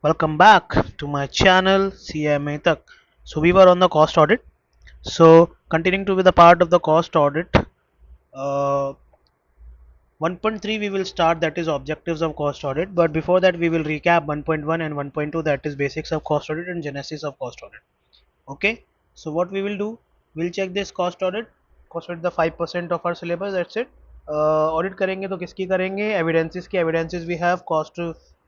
Welcome back to my channel CMA Tak. So we were on the cost audit. So continuing to be the part of the cost audit, 1.3 we will start, that is objectives of cost audit. But before that we will recap 1.1 and 1.2, that is basics of cost audit and genesis of cost audit. Okay. So what we will do, we'll check this cost audit the 5% of our syllabus. That's it. Audit करेंगे तो किसकी करेंगे, evidences की. Evidences we have cost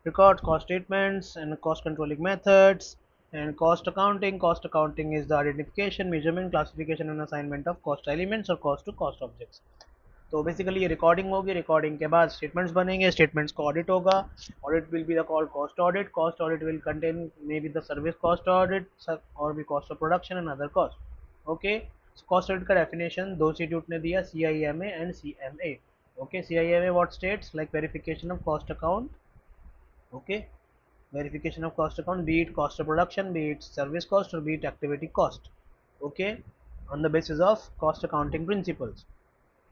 records, cost statements and cost controlling methods and cost accounting. Cost accounting is the identification, measurement, classification and assignment of cost elements और cost to cost objects. तो basically ये recording होगी. Recording के बाद statements बनेंगे, statements का audit होगा. Audit will be the called cost audit. Cost audit will contain may be the service cost audit और भी cost of production and other cost. Okay. Cost audit का definition दो institute ने दिया, CIMA and CMA. okay, CIMA what states like verification of cost account. okay, verification of cost account, be it cost of production, be it service cost or be it activity cost. okay, on the basis of cost accounting principles.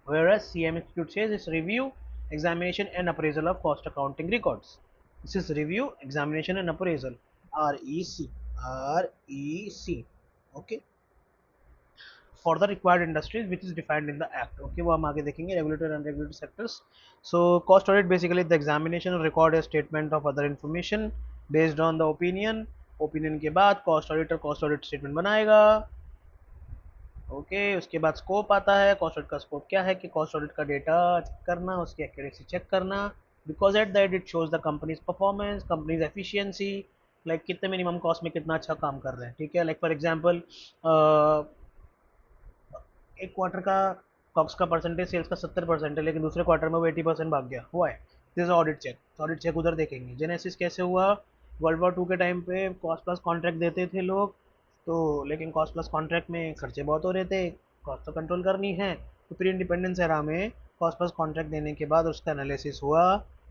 Whereas CM Institute says it's review, examination and appraisal of cost accounting records. This is review, examination and appraisal, REC. REC. okay, for the required industries which is defined in the act. okay, वो हम आगे देखेंगे. regulated and unregulated sectors. So cost audit basically the examination or record a statement of other information based on the opinion के बाद cost auditor cost audit statement बनाएगा. Okay. उसके बाद scope आता है. कॉस्ट ऑडिट का स्कोप क्या है कि कॉस्ट ऑडिट का डेटा चेक करना, उसकी एक्यूरेसी चेक करना, because at that it shows the companies performance, companies efficiency, like कितने मिनिमम कॉस्ट में कितना अच्छा काम कर रहे हैं. ठीक है. लाइक फॉर एग्जांपल एक क्वार्टर का कॉक्स का परसेंटेज सेल्स का 70% है, लेकिन दूसरे क्वार्टर में वो 80% भाग गया. हुआ है. This audit check. Audit check उधर देखेंगे. जेनेसिस कैसे हुआ, वर्ल्ड वॉर 2 के टाइम पे कॉस्ट प्लस कॉन्ट्रैक्ट देते थे लोग, तो लेकिन कॉस्ट प्लस कॉन्ट्रैक्ट में खर्चे बहुत हो रहे थे, कॉस्ट तो कंट्रोल करनी है. तो प्री इंडिपेंडेंस एरा में कॉस्ट प्लस कॉन्ट्रैक्ट देने के बाद उसका एनालिसिस हुआ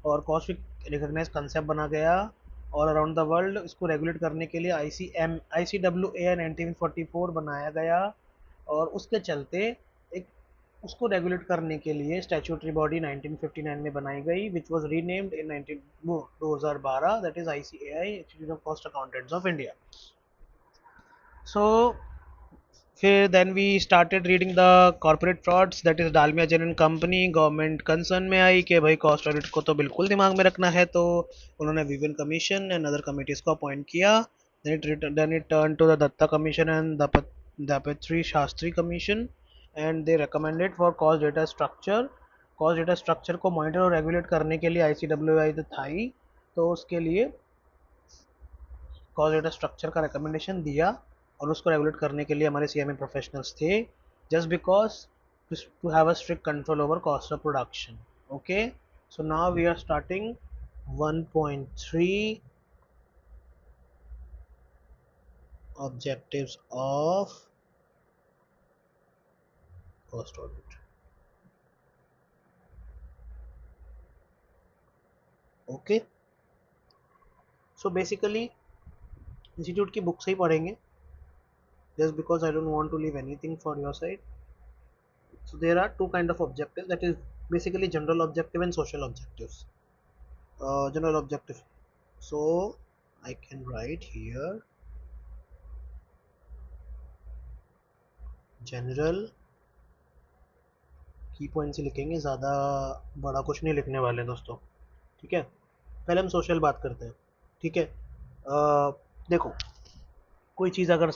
और कॉस्ट रिकग्नाइज कंसेप्ट बना गया. और अराउंड द वर्ल्ड इसको रेगुलेट करने के लिए ICWA 1944 बनाया गया. और उसके चलते एक उसको रेगुलेट करने के लिए स्टैट्यूटरी बॉडी 1959 में बनाई गई, which was renamed in 2012, that is ICAI, institute of cost accountants of India. So फिर then we started reading the corporate frauds, that is Dalmia general company. Government concern में आई कि भाई कॉस्ट ऑडिट को तो बिल्कुल दिमाग में रखना है, तो उन्होंने Vivian commission and other committees को अपॉइंट किया. then it turned to the Datta Commission and the Patri Shastri Commission, and they recommended for cost data structure. cost data structure को मॉनिटर और रेगुलेट करने के लिए ICWI तो था ही, तो उसके लिए कॉस्ट डेटा स्ट्रक्चर का रिकमेंडेशन दिया और उसको रेगुलेट करने के लिए हमारे CMA प्रोफेशनल्स थे, just because to have a strict control over cost of production. Okay. So now we are starting 1.3 objectives of cost audit. Okay. So basically institute की बुक से ही पढ़ेंगे, just because I don't want to leave anything for your side. So there are two kind of objectives, that is basically general objective and social objectives. General objective, so I can write here general. की points ही लिखेंगे, ज़्यादा बड़ा कुछ नहीं लिखने वाले दोस्तों. ठीक है. पहले हम सोशल बात करते हैं. ठीक है. देखो, कोई चीज़ अगर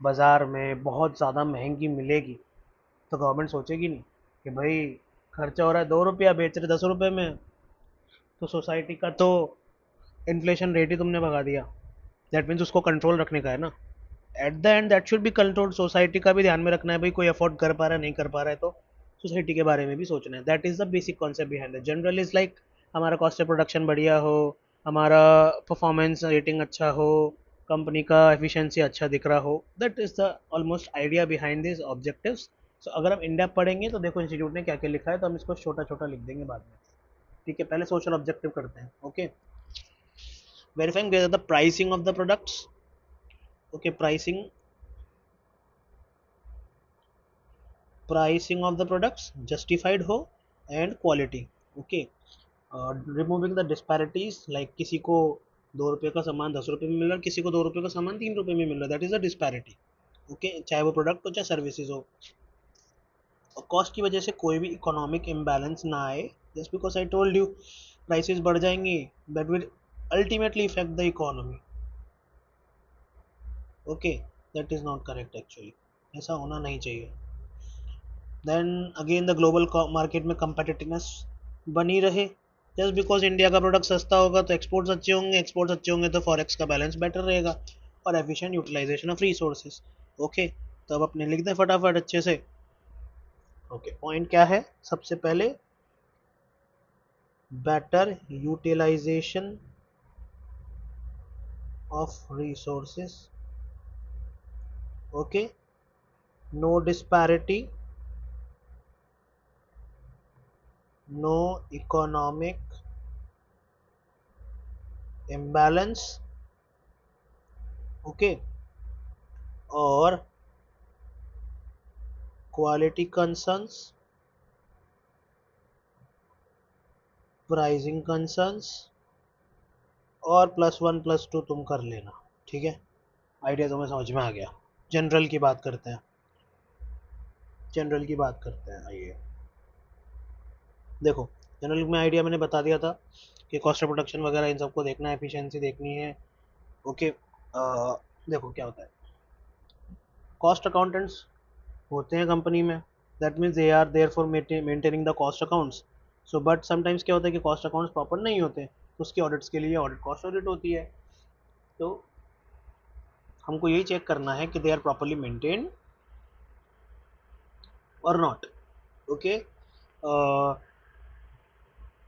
बाज़ार में बहुत ज़्यादा महंगी मिलेगी तो गवर्नमेंट सोचेगी नहीं कि भाई खर्चा हो रहा है 2 रुपया, बेच रहे 10 रुपये में, तो सोसाइटी का तो इन्फ्लेशन रेट ही तुमने भगा दिया. दैट मीन्स उसको कंट्रोल रखने का है ना. Eight the and that should be control. Society का भी ध्यान में रखना है, भाई कोई अफोर्ड कर पा रहा है नहीं कर पा रहा है, तो सोसाइटी के बारे में भी सोचना है. That is the basic concept behind the general is like हमारा कॉस्ट ऑफ प्रोडक्शन बढ़िया हो, हमारा परफॉर्मेंस रेटिंग अच्छा हो, कंपनी का एफिशिएंसी अच्छा दिख रहा हो. That is the almost idea behind this objectives. So अगर हम इंडिया पढ़ेंगे तो देखो इंस्टीट्यूट ने क्या क्या लिखा है, तो हम इसको छोटा छोटा लिख देंगे बाद में. ठीक है. पहले सोशल ऑब्जेक्टिव करते हैं. Okay. Verifying the pricing of the products. Okay. Pricing of the products justified हो and quality. Okay. Removing the disparities, like किसी को ₹2 का सामान ₹10 में मिल रहा है, किसी को ₹2 का सामान ₹3 में मिल रहा है, that is a disparity. Okay, चाहे वो प्रोडक्ट हो चाहे सर्विसेज हो। और कॉस्ट की वजह से कोई भी इकोनॉमिक इम्बैलेंस ना आए, just because I told you prices बढ़ जाएंगी, that will ultimately effect the economy. Okay, that is not correct actually, ऐसा होना नहीं चाहिए। Then again the global market में कंपेटिटिवनेस बनी रहे, जस्ट बिकॉज इंडिया का प्रोडक्ट सस्ता होगा तो एक्सपोर्ट्स अच्छे होंगे, एक्सपोर्ट्स अच्छे होंगे तो फॉरेक्स का बैलेंस बेटर रहेगा, और efficient utilization of resources. Okay, तो अब अपने लिख दें फटाफट अच्छे से। ओके, पॉइंट क्या है? सबसे पहले better utilization of resources, okay, no disparity, no economic imbalance, okay, और क्वालिटी कंसर्न्स, प्राइसिंग कंसर्न्स, और +1 +2 तुम कर लेना। ठीक है, आइडिया तुम्हें समझ में आ गया। जनरल की बात करते हैं, जनरल की बात करते हैं, आइए देखो। जनरल में आइडिया मैंने बता दिया था कि कॉस्ट ऑफ प्रोडक्शन वगैरह इन सबको देखना है, एफिशिएंसी देखनी है। ओके, देखो क्या होता है, कॉस्ट अकाउंटेंट्स होते हैं कंपनी में, that means they are there for maintaining the cost accounts. So but sometimes क्या होता है कि कॉस्ट अकाउंट्स प्रॉपर नहीं होते, तो उसकी ऑडिट्स के लिए ऑडिट कॉस्ट ऑडिट होती है। तो हमको यही चेक करना है कि दे आर प्रॉपरली मेंटेन्ड और not. Okay,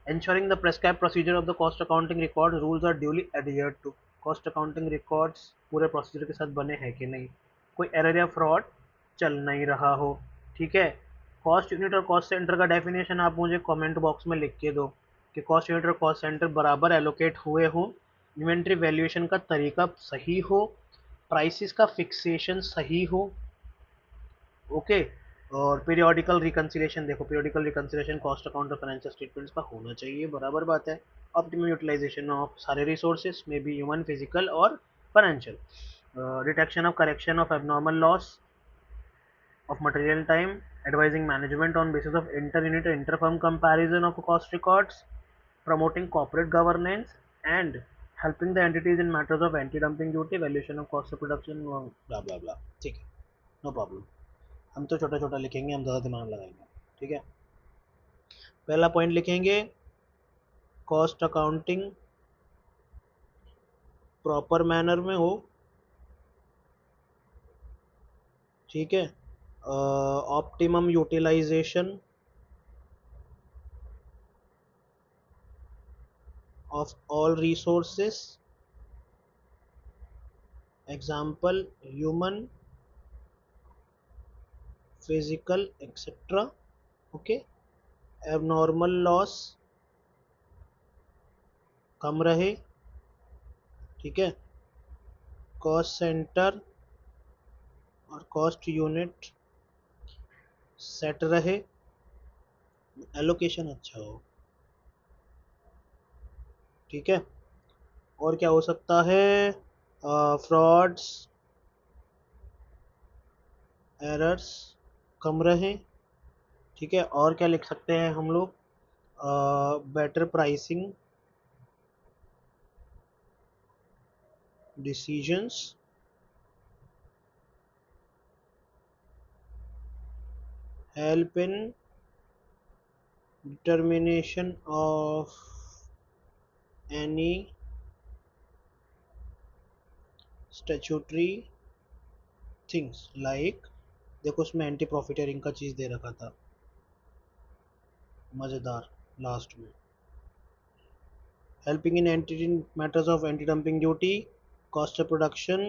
ensuring the prescribed procedure of the cost accounting record rules are duly adhered to। Cost accounting records पूरे प्रोसीजर के साथ बने हैं कि नहीं, कोई एरर या फ्रॉड चल नहीं रहा हो। ठीक है, कॉस्ट यूनिट और कॉस्ट सेंटर का डेफिनेशन आप मुझे कमेंट बॉक्स में लिख के दो कि कॉस्ट यूनिट और कॉस्ट सेंटर बराबर एलोकेट हुए हो, इन्वेंट्री वैल्यूएशन का तरीका सही हो, प्राइसेस का फिक्सेशन सही हो। ओके, और पीरियोडिकल रिकंसिलेशन, देखो पीरियोडिकल रिकंसिलेशन कॉस्ट अकाउंट और फाइनेंशियल स्टेटमेंट्स का होना चाहिए, बराबर बात है। ऑप्टिमम यूटिलाइजेशन ऑफ सारे रिसोर्सेज में बी ह्यूमन, फिजिकल और financial. Detection of correction of abnormal loss of material time, advising management on basis of inter-unit and inter-firm comparison of cost records, promoting corporate governance, and helping the entities in matters of anti-dumping duty, valuation of cost of production, blah blah blah। ठीक है, no problem, हम तो छोटा छोटा लिखेंगे, हम ज़्यादा दिमाग लगाएंगे। ठीक है, पहला पॉइंट लिखेंगे, कॉस्ट अकाउंटिंग प्रॉपर मैनर में हो। ठीक है, optimum utilization of all resources, example human, physical, etc. Okay, abnormal loss कम रहे। ठीक है, कॉस्ट सेंटर और कॉस्ट यूनिट सेट रहे, एलोकेशन अच्छा हो। ठीक है, और क्या हो सकता है, फ्रॉड्स एरर्स कम रहे। ठीक है, और क्या लिख सकते हैं हम लोग, better pricing decisions, help in determination of any statutory things like, देखो उसमें एंटी प्रॉफिटियरिंग का चीज़ दे रखा था मज़ेदार लास्ट में, helping in anti matters of anti dumping duty, cost of production,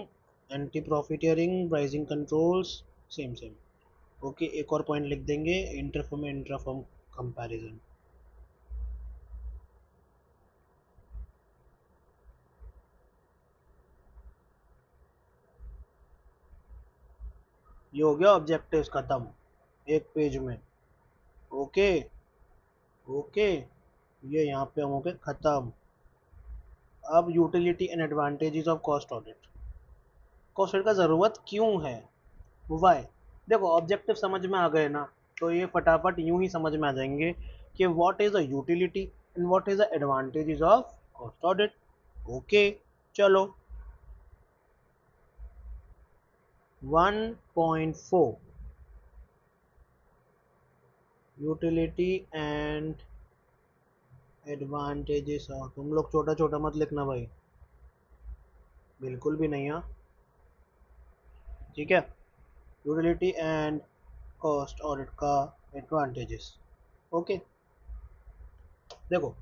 anti profiteering, pricing controls, same same. Okay, एक और point लिख देंगे, इंटरफर्म एंड इंट्राफर्म कंपैरिजन। ये हो गया ऑब्जेक्टिव्स खत्म एक पेज में। ओके, ओके, ये यहाँ पे हम हो गए खत्म। अब utility and advantages of cost audit. Cost audit का ज़रूरत क्यों है, वाई। देखो ऑब्जेक्टिव समझ में आ गए ना, तो ये फटाफट यूं ही समझ में आ जाएंगे कि what is the utility and what is the advantages of cost audit. Okay चलो 1.4 यूटिलिटी एंड एडवांटेजेस ऑफ, तुम लोग छोटा छोटा मत लिखना भाई, बिल्कुल भी नहीं। हाँ ठीक है, यूटिलिटी एंड कॉस्ट ऑडिट का एडवांटेजेस। ओके देखो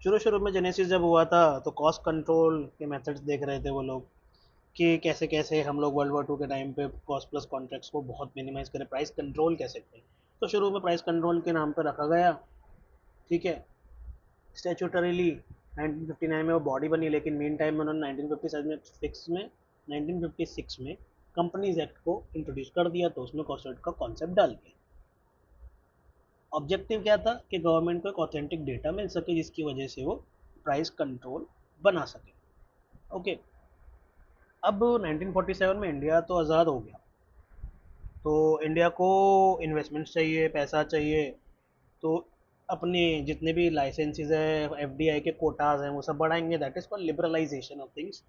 शुरू शुरू में जेनेसिस जब हुआ था तो कॉस्ट कंट्रोल के मेथड्स देख रहे थे वो लोग कि कैसे कैसे हम लोग वर्ल्ड वॉर 2 के टाइम पे कॉस्ट प्लस कॉन्ट्रैक्ट्स को बहुत मिनिमाइज करें, प्राइस कंट्रोल कैसे करें। तो शुरू में प्राइस कंट्रोल के नाम पर रखा गया, ठीक है। स्टैट्यूटरीली 1959 में वो बॉडी बनी, लेकिन मेन टाइम में उन्होंने 1956 में कंपनीज एक्ट को इंट्रोड्यूस कर दिया, तो उसमें कॉस्ट ऑडिट का कॉन्सेप्ट डाल दिया। ऑब्जेक्टिव क्या था कि गवर्नमेंट को एक ऑथेंटिक डेटा मिल सके जिसकी वजह से वो प्राइस कंट्रोल बना सके। ओके अब 1947 में इंडिया तो आज़ाद हो गया, तो इंडिया को इन्वेस्टमेंट्स चाहिए, पैसा चाहिए, तो अपने जितने भी लाइसेंसेस है, एफडीआई के कोटाज हैं, वो सब बढ़ाएंगे। That is called liberalization of things.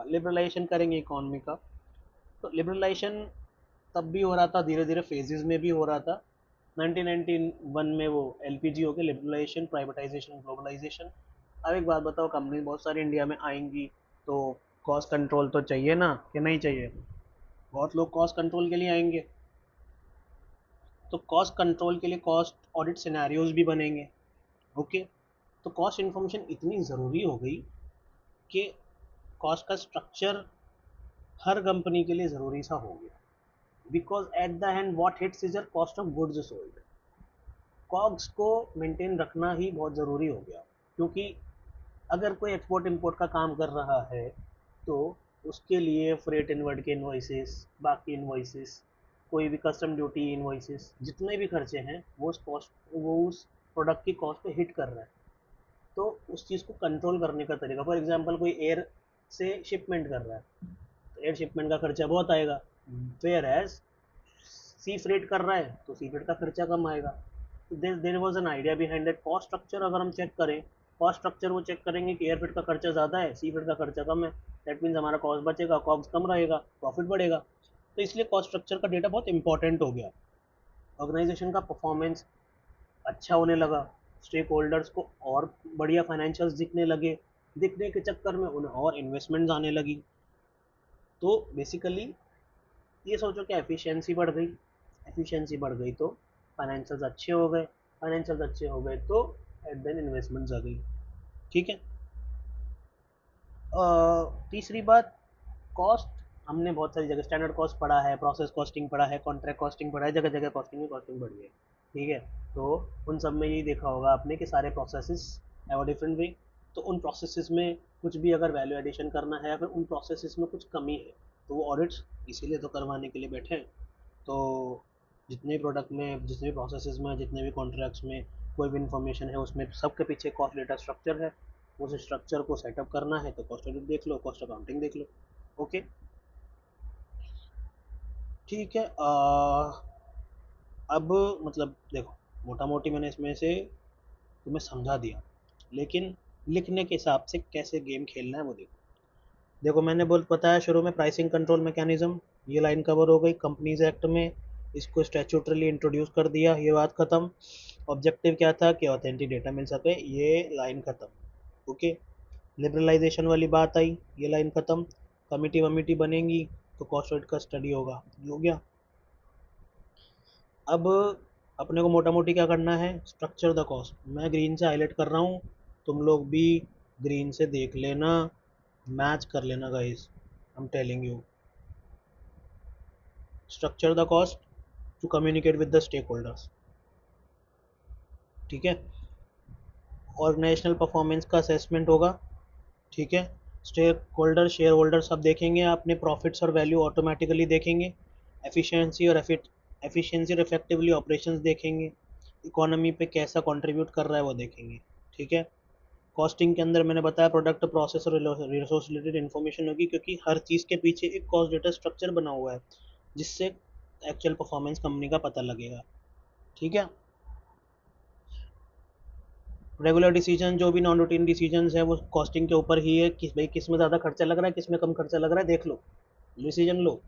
Liberalization करेंगे इकोनॉमी का। तो लिबरलाइजेशन तब भी हो रहा था, धीरे धीरे फेजेस में भी हो रहा था। 1991 में वो एलपीजी हो गया, लिबरलाइजेशन, प्राइवेटाइजेशन, ग्लोबलाइजेशन। अब एक बात बताओ, कंपनी बहुत सारी इंडिया में आएंगी तो कॉस्ट कंट्रोल तो चाहिए ना, कि नहीं चाहिए। बहुत लोग कॉस्ट कंट्रोल के लिए आएंगे, तो कॉस्ट कंट्रोल के लिए कॉस्ट ऑडिट सिनेरियोज भी बनेंगे। ओके तो कॉस्ट इन्फॉर्मेशन इतनी ज़रूरी हो गई कि कॉस्ट का स्ट्रक्चर हर कंपनी के लिए ज़रूरी सा हो गया, because at the and what hits is your cost of goods sold. COGS को मेंटेन रखना ही बहुत ज़रूरी हो गया, क्योंकि अगर कोई एक्सपोर्ट इंपोर्ट का काम कर रहा है तो उसके लिए फ्रेट इनवर्ड के इन्वॉइसेस, बाकी इन्वॉइसेस, कोई भी कस्टम ड्यूटी इन्वॉइसेस, जितने भी खर्चे हैं वो उस कॉस्ट, वो उस प्रोडक्ट की कॉस्ट पे हिट कर रहा है। तो उस चीज़ को कंट्रोल करने का तरीका, फॉर एग्जांपल कोई एयर से शिपमेंट कर रहा है तो एयर शिपमेंट का खर्चा बहुत आएगा, वेयर एज सी फ्रेट कर रहा है तो सी फ्रेट का खर्चा कम आएगा। तो there was an idea behind that. Cost structure अगर हम चेक करें, कॉस्ट स्ट्रक्चर वो चेक करेंगे कि एयर फ्रेट का खर्चा ज़्यादा है, सी फ्रेट का खर्चा कम है, दैट मीन्स हमारा कॉस्ट बचेगा, कॉस्ट कम रहेगा, प्रॉफिट बढ़ेगा। तो इसलिए कॉस्ट स्ट्रक्चर का डेटा बहुत इंपॉर्टेंट हो गया। ऑर्गेनाइजेशन का परफॉर्मेंस अच्छा होने लगा, स्टेक होल्डर्स को और बढ़िया फाइनेंशियल्स दिखने लगे, दिखने के चक्कर में उन्हें और इन्वेस्टमेंट्स आने लगी। तो बेसिकली ये सोचो कि एफिशिएंसी बढ़ गई, एफिशिएंसी बढ़ गई तो फाइनेंशियल्स अच्छे हो गए, फाइनेंशियल्स अच्छे हो गए तो एट देन इन्वेस्टमेंट्स आ गई। ठीक है। तीसरी बात, कॉस्ट हमने बहुत सारी जगह स्टैंडर्ड कॉस्ट पढ़ा है, प्रोसेस कॉस्टिंग पढ़ा है, कॉन्ट्रैक्ट कॉस्टिंग पढ़ा है, जगह जगह कॉस्टिंग में कॉस्टिंग बढ़ी है। ठीक है, तो उन सब में यही देखा होगा आपने कि सारे processes have a different way. तो उन प्रोसेसेस में कुछ भी अगर वैल्यू एडिशन करना है या फिर उन प्रोसेसेस में कुछ कमी है तो वो ऑडिट्स इसीलिए तो करवाने के लिए बैठे हैं। तो जितने प्रोडक्ट में, जितने भी प्रोसेसेस में, जितने भी कॉन्ट्रैक्ट्स में कोई भी इन्फॉर्मेशन है उसमें सबके पीछे कॉस्ट डेटा स्ट्रक्चर है, उस स्ट्रक्चर को सेटअप करना है तो कॉस्ट ऑडिट देख लो, कॉस्ट अकाउंटिंग देख लो। ओके ठीक है। अब मतलब देखो मोटा मोटी मैंने इसमें से तुम्हें समझा दिया, लेकिन लिखने के हिसाब से कैसे गेम खेलना है वो देखो। देखो मैंने बोल बताया शुरू में प्राइसिंग कंट्रोल मैकेनिज्म, ये लाइन कवर हो गई। कंपनीज एक्ट में इसको स्टैट्यूटरली इंट्रोड्यूस कर दिया, ये बात ख़त्म। ऑब्जेक्टिव क्या था कि ऑथेंटिक डेटा मिल सके, ये लाइन ख़त्म। ओके लिबरलाइजेशन वाली बात आई, ये लाइन ख़त्म। कमिटी वमिटी बनेंगी तो कॉस्ट ऑडिट का स्टडी होगा, ये हो गया। अब अपने को मोटा मोटी क्या करना है, स्ट्रक्चर द कॉस्ट। मैं ग्रीन से हाईलाइट कर रहा हूँ, तुम लोग भी ग्रीन से देख लेना, मैच कर लेना guys, I am telling you. Structure the cost to communicate with the stakeholders. ठीक है, ऑर्गेनाइजेशनल परफॉर्मेंस का असेसमेंट होगा। ठीक है, स्टेक होल्डर, शेयर होल्डर सब देखेंगे, अपने प्रॉफिट्स और वैल्यू ऑटोमेटिकली देखेंगे। एफिशिएंसी और इफेक्टिवली ऑपरेशंस देखेंगे, इकोनॉमी पे कैसा कंट्रीब्यूट कर रहा है वो देखेंगे। ठीक है, कॉस्टिंग के अंदर मैंने बताया प्रोडक्ट प्रोसेस और रिसोर्स रिलेटेड इन्फॉर्मेशन होगी, क्योंकि हर चीज़ के पीछे एक कॉस्ट डेटा स्ट्रक्चर बना हुआ है जिससे एक्चुअल परफॉर्मेंस कंपनी का पता लगेगा। ठीक है। रेगुलर डिसीजन जो भी नॉन रूटीन डिसीजन है वो कॉस्टिंग के ऊपर ही है, किस भाई किस में ज़्यादा खर्चा लग रहा है, किस में कम खर्चा लग रहा है, देख लो, डिसीजन लो।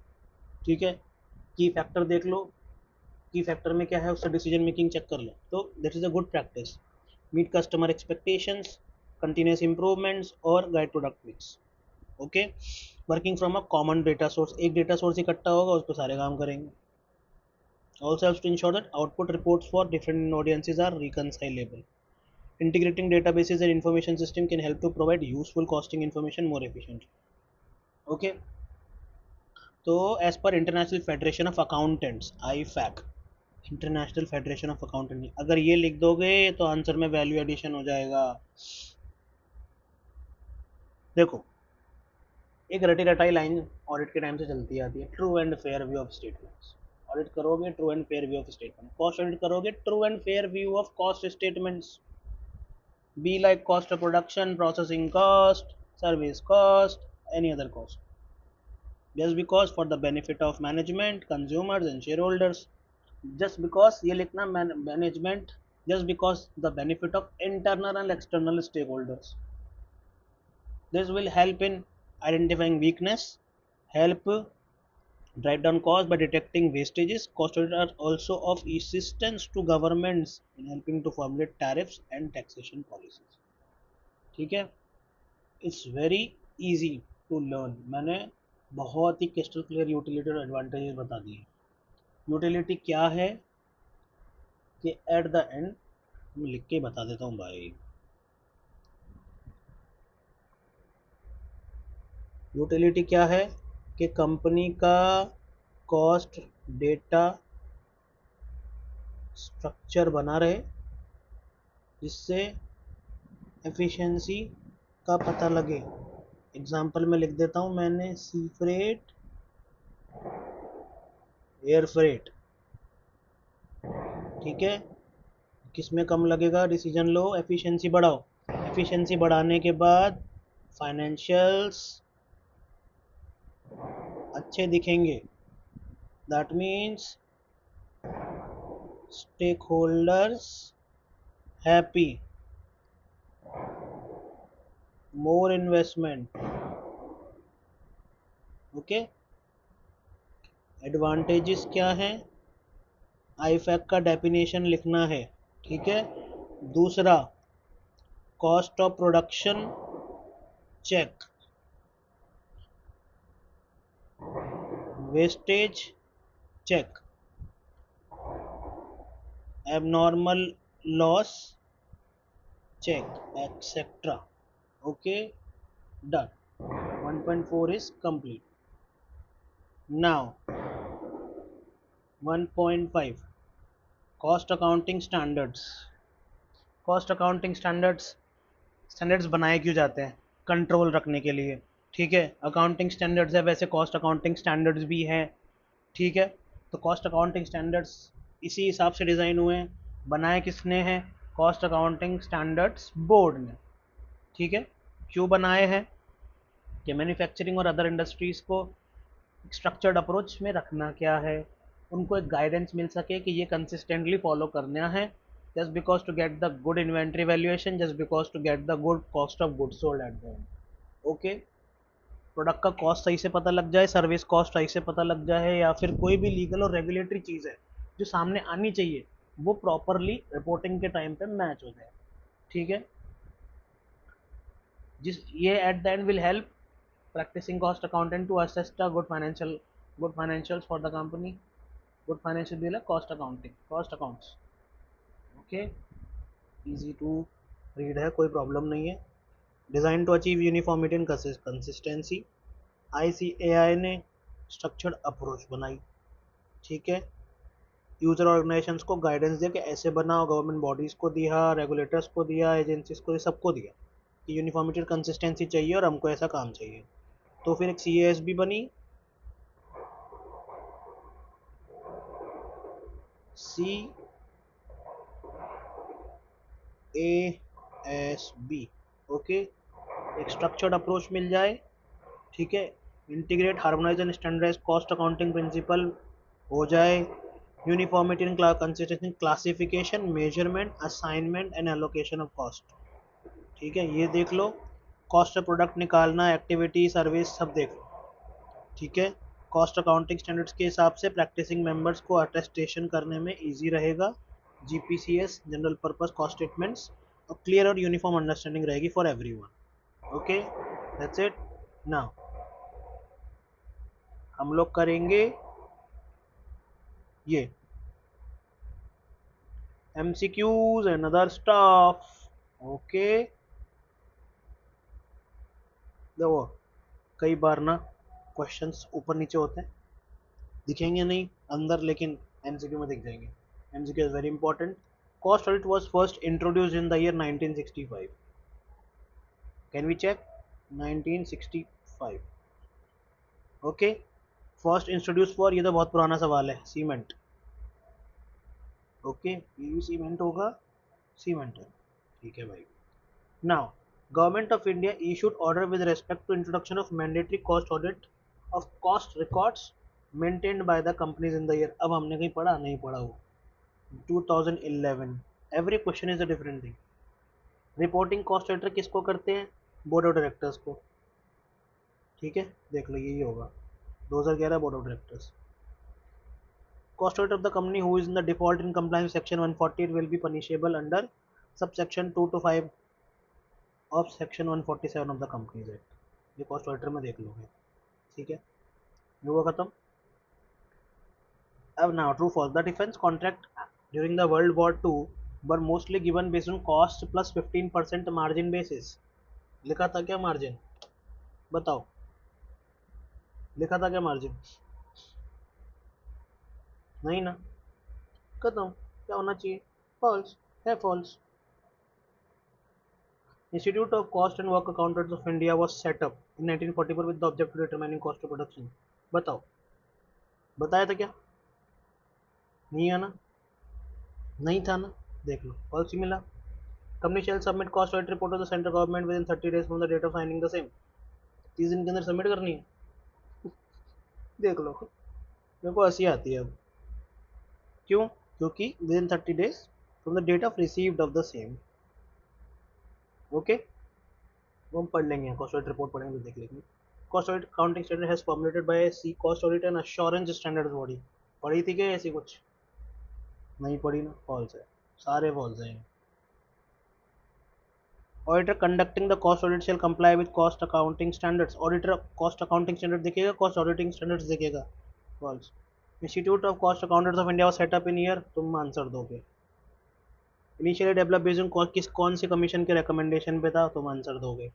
ठीक है। की फैक्टर देख लो, की फैक्टर में क्या है उससे डिसीजन मेकिंग चेक कर लो, तो that is a good practice. Meet customer expectations, continuous improvements और guide product mix. Okay. Working from a common data source, एक डेटा सोर्स इकट्ठा होगा उस पर सारे काम करेंगे। Also haves to ensure that output reports for different audiences are reconcilable. Integrating databases and information system can help to provide useful costing information more efficiently. Okay. तो as per international federation of accountants IFAC, international federation of accountant, अगर ये लिख दोगे तो answer में value addition हो जाएगा। देखो, एक रटी रटाई लाइन ऑडिट के टाइम से चलती आती है, true and fair view of statements. Audit करोगे true and fair view of statement, cost audit करोगे true and fair view of cost statements. Be like cost of production, processing cost, service cost, any other cost, just because for the benefit of management, consumers and shareholders. Just because ये लिखना management, just because the benefit of internal and external stakeholders. This will help in identifying weakness, help drive down cost by detecting wastages. Cost audit are also of assistance to governments in helping to formulate tariffs and taxation policies. ठीक है। It's very easy to learn, मैंने बहुत ही crystal clear utility और advantages बता दिए। Utility क्या है कि एट द एंड मैं लिख के बता देता हूँ भाई। यूटिलिटी क्या है कि कंपनी का कॉस्ट डेटा स्ट्रक्चर बना रहे जिससे एफिशिएंसी का पता लगे। एग्जांपल में लिख देता हूँ मैंने, सी फ्रेट, एयर फ्रेट। ठीक है। किस में कम लगेगा, डिसीजन लो, एफिशिएंसी बढ़ाओ। एफिशिएंसी बढ़ाने के बाद फाइनेंशियल्स अच्छे दिखेंगे, that means stakeholders happy, more investment. Okay. Advantages क्या है, आईफैक का डेफिनेशन लिखना है। ठीक है। दूसरा, cost of production check, wastage check, abnormal loss check, etc. Okay, done. 1.4 is complete. Now 1.5, cost accounting standards. Cost accounting standards बनाए क्यों जाते हैं, कंट्रोल रखने के लिए। ठीक है। अकाउंटिंग स्टैंडर्ड्स है, वैसे कॉस्ट अकाउंटिंग स्टैंडर्ड्स भी हैं। ठीक है। तो कॉस्ट अकाउंटिंग स्टैंडर्ड्स इसी हिसाब से डिज़ाइन हुए हैं। बनाए किसने हैं, कॉस्ट अकाउंटिंग स्टैंडर्ड्स बोर्ड ने। ठीक है। क्यों बनाए हैं कि मैन्युफैक्चरिंग और अदर इंडस्ट्रीज़ को स्ट्रक्चर्ड अप्रोच में रखना क्या है, उनको एक गाइडेंस मिल सके कि ये कंसिस्टेंटली फॉलो करना है, just because to get the good inventory valuation, just because to get the good cost of good sold at the end. Okay. Product का कॉस्ट सही से पता लग जाए, सर्विस कॉस्ट सही से पता लग जाए, या फिर कोई भी लीगल और रेगुलेटरी चीज़ है जो सामने आनी चाहिए वो प्रॉपरली रिपोर्टिंग के टाइम पे मैच हो जाए। ठीक है। जिस ये eight the and will help practicing cost accountant to assess the good financials for the company. Good financial deal है cost accounting, cost accounts. Okay, easy to read है, कोई प्रॉब्लम नहीं है। Design to achieve uniformity and consistency, ICAI ने structured approach बनाई। ठीक है। User organisations को गाइडेंस दिया कि ऐसे बनाओ, गवर्नमेंट बॉडीज़ को दिया, रेगुलेटर्स को दिया, एजेंसीज को, सबको दिया कि यूनिफॉर्मिटी और कंसिस्टेंसी चाहिए और हमको ऐसा काम चाहिए। तो फिर एक CASB बनी, CASB। ओके, एक स्ट्रक्चर्ड अप्रोच मिल जाए, ठीक है, integrate harmonize and standardize cost accounting principle हो जाए, uniformity in consistency classification measurement assignment and allocation of cost, ठीक है, ये देख लो, कॉस्ट ऑफ प्रोडक्ट निकालना, एक्टिविटी सर्विस सब देख लो, ठीक है, कॉस्ट अकाउंटिंग स्टैंडर्ड्स के हिसाब से प्रैक्टिसिंग मेंबर्स को अटेस्टेशन करने में इजी रहेगा, जीपीसीएस जनरल पर्पस कॉस्ट स्टेटमेंट्स और क्लियर और यूनिफॉर्म अंडरस्टैंडिंग रहेगी for everyone. Okay, that's it. Now हम लोग करेंगे ये MCQs and other stuff। Okay, देखो कई बार ना क्वेश्चंस ऊपर नीचे होते हैं, दिखेंगे नहीं अंदर, लेकिन MCQ में दिख जाएंगे। MCQ is very important. Cost audit was first introduced in the year 1965. Can we check? 1965. Okay. First introduced for, ये तो बहुत पुराना सवाल है, सीमेंट। ओके, ये भी सीमेंट होगा, सीमेंट है, ठीक है भाई। Now government of India issued order with respect to introduction of mandatory cost audit of cost records maintained by the companies in the year। अब हमने कहीं पढ़ा नहीं पढ़ा वो 2011। Every question is a different thing. Reporting cost auditor किसको करते हैं? बोर्ड ऑफ डायरेक्टर्स को, ठीक है, देख लो यही होगा 2011 board of directors. Cost audit of the company who is in the default in compliance with section 148 will be punishable under subsection 2 to 5 of section 147 of the Companies Act। ये cost auditor में देख लोगे, ठीक है, ये हुआ खत्म। अब now true false, the defense contract during the World War II were mostly given based on cost plus 15% margin basis। लिखा था क्या मार्जिन? बताओ, लिखा था क्या मार्जिन? नहीं ना, खत्म। क्या होना चाहिए? फॉल्स है, false. Institute of Cost and Work Accountants of India was set up in 1944 with the objective of determining cost of production। बताओ, बताया था क्या? नहीं है ना, नहीं था ना, देख लो फॉल्स ही मिला। Company shall submit cost audit report of the central government within 30 days from the date of signing the same. 30 दिन के अंदर सबमिट करनी है, देख लो। मेरे को हंसी आती है अब, क्यों? क्योंकि within 30 days from the date of received of the same. Okay, वो हम पढ़ लेंगे, कॉस्ट ऑडिट रिपोर्ट पढ़ेंगे तो देख लेंगे। Cost audit accounting standard has formulated by C cost audit and assurance standards body. पढ़ी थी क्या ऐसी कुछ? नहीं पढ़ी ना, फॉल्स है, सारे फॉल्स हैं। Auditor conducting the cost audit shall comply with cost accounting standards. Auditor cost accounting standard देखेगा, कॉस्ट ऑडिटिंग स्टैंडर्ड्स देखेगा, false. Institute of cost accountants of India was set up in year, तुम answer दोगे। Initially develop based on किस कौन से commission के recommendation पे था, तुम आंसर दोगे,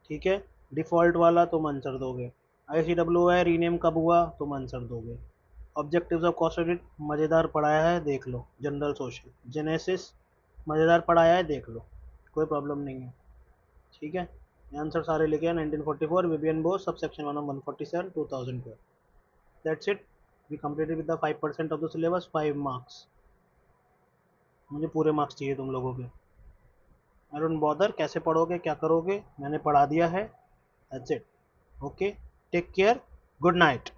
ठीक है। डिफॉल्ट वाला तुम आंसर दोगे। ICWI रीनेम कब हुआ, तुम आंसर दोगे। ऑब्जेक्टिव्स ऑफ कॉस्ट ऑडिट मज़ेदार पढ़ाया है, देख लो। जनरल सोशल जेनेसिस मज़ेदार पढ़ाया है, देख लो, कोई प्रॉब्लम नहीं है, ठीक है। आंसर सारे लिखे हैं 1944 Vivian Bose sub section 1 of 147 2012। That's it, we completed with the 5% of the syllabus, 5 marks. मुझे पूरे मार्क्स चाहिए तुम लोगों के। आई डोंट बॉदर कैसे पढ़ोगे क्या करोगे, मैंने पढ़ा दिया है, that's it. Okay, take care, good night.